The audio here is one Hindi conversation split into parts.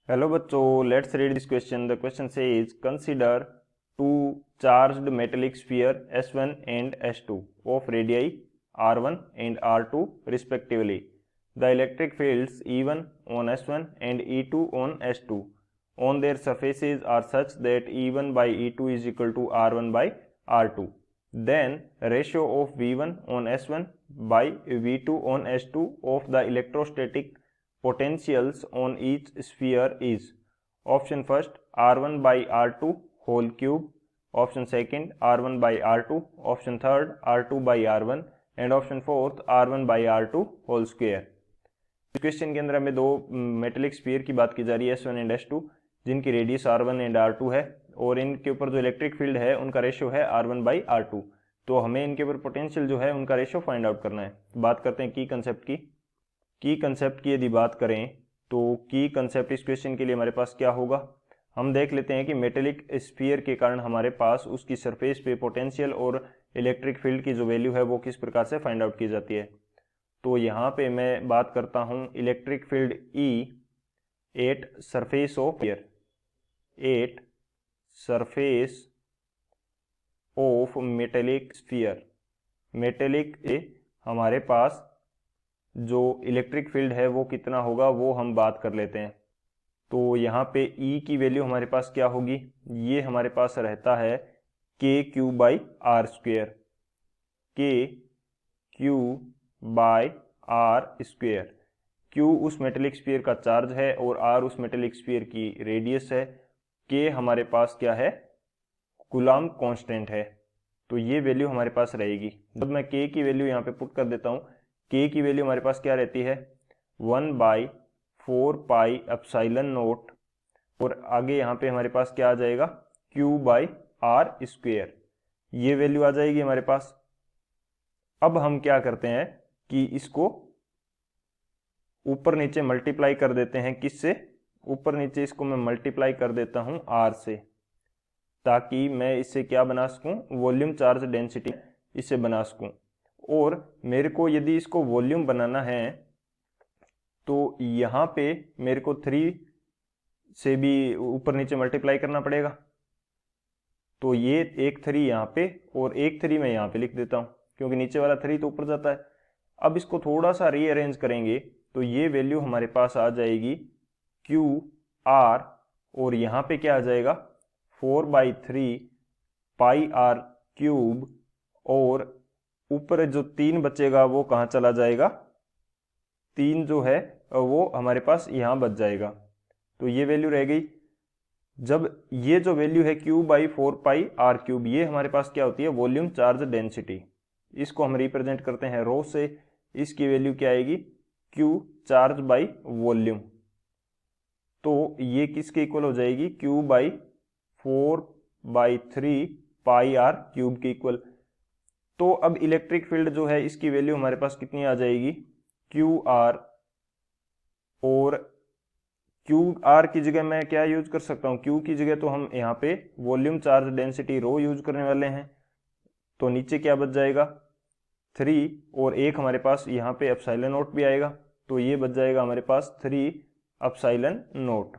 हेलो बच्चों, let's read this question. The question says consider two charged metallic sphere S1 and S2 of radii R1 and R2 respectively. The electric fields E1 on S1 and E2 on S2 on their surfaces are such that E1 by E2 is equal to R1 by R2. Then ratio of V1 on S1 by V2 on S2 of the electrostatic potentials on each sphere is option first R1 by R2 whole cube, option second R1 by R2, option third R2 by R1 and option fourth R1 by R2 whole square. इस क्वेश्चन के अंदर हमें दो मेटेलिक स्फीयर की बात की जा रही है S1 एंड S2 जिनकी रेडियस R1 एंड R2 है और इनके ऊपर जो इलेक्ट्रिक फील्ड है उनका रेशियो है R1 बाई R2. तो हमें इनके ऊपर पोटेंशियल जो है उनका रेशियो फाइंड आउट करना है. बात करते हैं की कंसेप्ट की यदि बात करें तो की कंसेप्ट इस क्वेश्चन के लिए हमारे पास क्या होगा. हम देख लेते हैं कि मेटेलिक स्फीयर के कारण हमारे पास उसकी सरफेस पे पोटेंशियल और इलेक्ट्रिक फील्ड की जो वैल्यू है वो किस प्रकार से फाइंड आउट की जाती है. तो यहाँ पे मैं बात करता हूँ electric field E at surface of metallic sphere. Metallic हमारे पास जो इलेक्ट्रिक फील्ड है वो कितना होगा वो हम बात कर लेते हैं. तो यहाँ पे E की वैल्यू हमारे पास क्या होगी, ये हमारे पास रहता है K q by r square. K q by r square. Q उस मेटेलिक स्फीयर का चार्ज है और आर उस मेटेलिक स्फीयर की रेडियस है. के हमारे पास क्या है, कूलम्ब कांस्टेंट है. तो ये वैल्यू हमारे पास रहेगी. जब मैं के की वैल्यू यहाँ पे पुट कर देता हूँ, के की वैल्यू हमारे पास क्या रहती है 1 बाई 4 पाई एप्सिलॉन नोट और आगे यहाँ पे हमारे पास क्या आ जाएगा क्यू बाई आर स्क्वेयर. ये वैल्यू आ जाएगी हमारे पास. अब हम क्या करते हैं कि इसको ऊपर नीचे मल्टीप्लाई कर देते हैं. किससे, ऊपर नीचे इसको मैं मल्टीप्लाई कर देता हूँ आर से, ताकि मैं इससे क्या बना सकूं, वॉल्यूम चार्ज डेंसिटी इसे बना सकूं. और मेरे को यदि इसको वॉल्यूम बनाना है तो यहाँ पे मेरे को 3 से भी ऊपर नीचे मल्टीप्लाई करना पड़ेगा. तो ये एक 3 यहाँ पे और एक 3 मैं यहाँ पे लिख देता हूँ क्योंकि नीचे वाला 3 तो ऊपर जाता है. अब इसको थोड़ा सा रीअरेंज करेंगे तो ये वैल्यू हमारे पास आ जाएगी क्यू आर और यहाँ पे क्या आ जाएगा 4 बाई 3 पाई आर क्यूब और ऊपर जो 3 बचेगा वो कहाँ चला जाएगा, 3 जो है वो हमारे पास यहाँ बच जाएगा. तो ये वैल्यू रह गई. जब ये जो वैल्यू है q by 4 pi r cube, ये हमारे पास क्या होती है वॉल्यूम चार्ज डेंसिटी. इसको हम रिप्रेजेंट करते हैं रो से. इसकी वैल्यू क्या आएगी क्यू चार्ज बाई वॉल्यूम. तो ये किसके इक्वल हो जाएगी q by 4 by 3 pi r cube के इक्वल. तो अब इलेक्ट्रिक फील्ड जो है इसकी वैल्यू हमारे पास कितनी आ जाएगी क्यू आर. और क्यू आर की जगह मैं क्या यूज कर सकता हूँ, क्यू की जगह तो हम यहाँ पे volume charge density rho use करने वाले हैं. तो नीचे क्या बच जाएगा 3 और एक हमारे पास यहाँ पे एप्सिलॉन नोट भी आएगा. तो ये बच जाएगा हमारे पास 3 एप्सिलॉन नोट.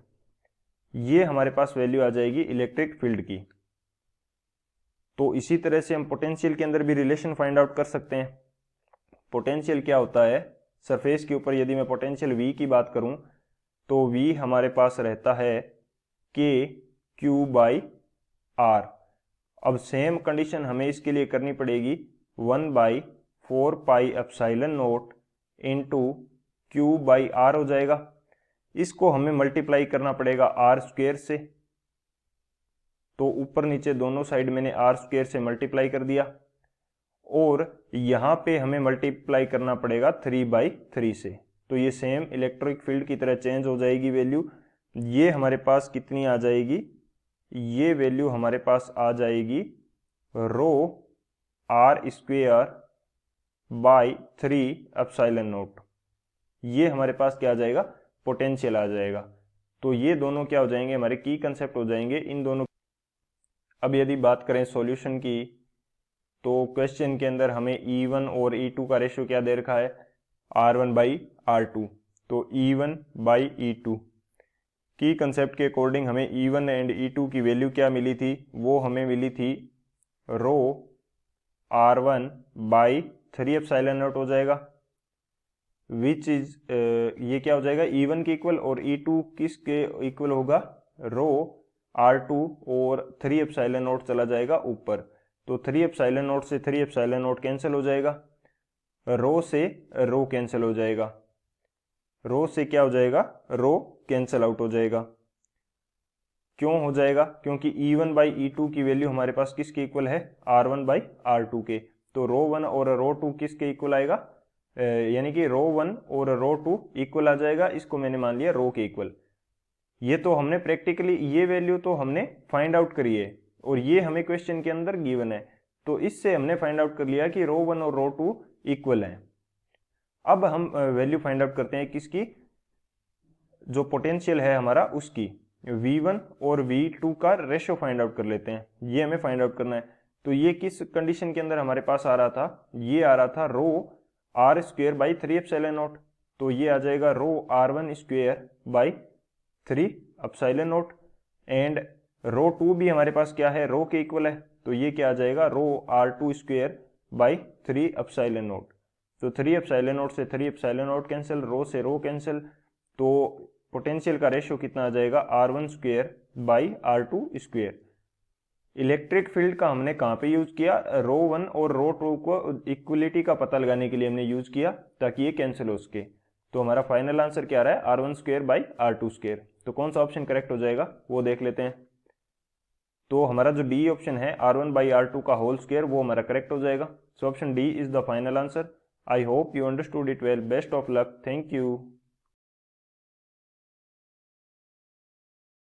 ये हमारे पास वैल्यू आ जाएगी इलेक्ट्रिक फील्ड की. तो इसी तरह से हम पोटेंशियल के अंदर भी रिलेशन फाइंड आउट कर सकते हैं. पोटेंशियल क्या होता है, सरफेस के ऊपर यदि मैं पोटेंशियल V की बात करूं तो V हमारे पास रहता है के क्यू बाई आर. अब सेम कंडीशन हमें इसके लिए करनी पड़ेगी 1 by 4 pi epsilon nought into q by r हो जाएगा. इसको हमें मल्टीप्लाई करना पड़ेगा आर स्क्वेयर से. तो ऊपर नीचे दोनों साइड मैंने आर स्क्वेयर से मल्टीप्लाई कर दिया और यहाँ पे हमें मल्टीप्लाई करना पड़ेगा 3 बाई 3 से. तो ये सेम इलेक्ट्रिक फील्ड की तरह चेंज हो जाएगी वैल्यू. ये हमारे पास कितनी आ जाएगी, ये वैल्यू हमारे पास आ जाएगी rho R square by 3 epsilon naught. ये हमारे पास क्या आ जाएगा पोटेंशियल आ जाएगा. तो ये दोनों क्या हो जाएंगे हमारे की कंसेप्ट हो जाएंगे इन दोनों. अब यदि बात करें सॉल्यूशन की तो क्वेश्चन के अंदर हमें E1 और E2 का रेशियो क्या दे रखा है R1 बाई R2. तो E1 बाई E2 की कंसेप्ट के अकॉर्डिंग हमें E1 एंड E2 की वैल्यू क्या मिली थी, वो हमें मिली थी रो R1 बाई 3 एप्सिलॉन नॉट हो जाएगा, विच इज ये क्या हो जाएगा E1 के इक्वल, और E2 किसके इक्वल होगा, रो R2 और 3 एप्सिलॉन नॉट चला जाएगा ऊपर, तो 3 एप्सिलॉन नॉट से 3 एप्सिलॉन नॉट कैंसिल हो जाएगा, रो से रो कैंसिल हो जाएगा, रो से क्या हो जाएगा, रो कैंसिल आउट हो जाएगा। क्यों हो जाएगा, क्योंकि E1 बाई E2 की वैल्यू हमारे पास किसके इक्वल है, R1 बाई R2 के, तो रो 1 और रो 2 किसके इक्वल आएगा, यानी कि रो 1 और रो 2 इक्वल आ जाएगा, इसको मैंने मान लिया रो के इक्वल। ये तो हमने प्रैक्टिकली ये वैल्यू तो हमने फाइंड आउट करी है, और ये हमें क्वेश्चन के अंदर गिवन है, तो इससे हमने फाइंड आउट कर लिया कि रो 1 और रो 2 इक्वल हैं। अब हम वैल्यू फाइंड आउट करते हैं किसकी, जो पोटेंशियल है हमारा उसकी, V1 और V2 का रेशो फाइंड आउट कर लेते हैं, ये हमें फाइंड आउट करना है। तो ये किस कंडीशन के अंदर हमारे पास आ रहा था, ये आ रहा था rho R square by 3 epsilon naught, तो ये आ जाएगा rho R1 square by 3 epsilon naught, and rho 2 भी हमारे पास क्या है, रो के इक्वल है, तो ये क्या आ जाएगा रो R2 square by 3 epsilon naught, तो 3 एप्सिलॉन नॉट से 3 एप्सिलॉन नॉट कैंसिल, रो से रो कैंसिल, तो पोटेंशियल का रेशियो कितना आ जाएगा, R1 square by R2 square. Electric field का हमने कहाँ पे यूज किया, रो 1 और रो 2 को इक्वलिटी का पता लगाने के लिए हमने यूज किया, ताकि ये कैंसिल हो सके। तो हमारा फाइनल आंसर क्या आ रहा है, R1 square by R2 square. तो कौन सा ऑप्शन करेक्ट हो जाएगा वो देख लेते हैं। तो हमारा जो डी ऑप्शन है R1 बाई R2 का होल स्क्वेयर, वो हमारा करेक्ट हो जाएगा। So option D is the final answer. I hope you understood it well. Best of luck. Thank you.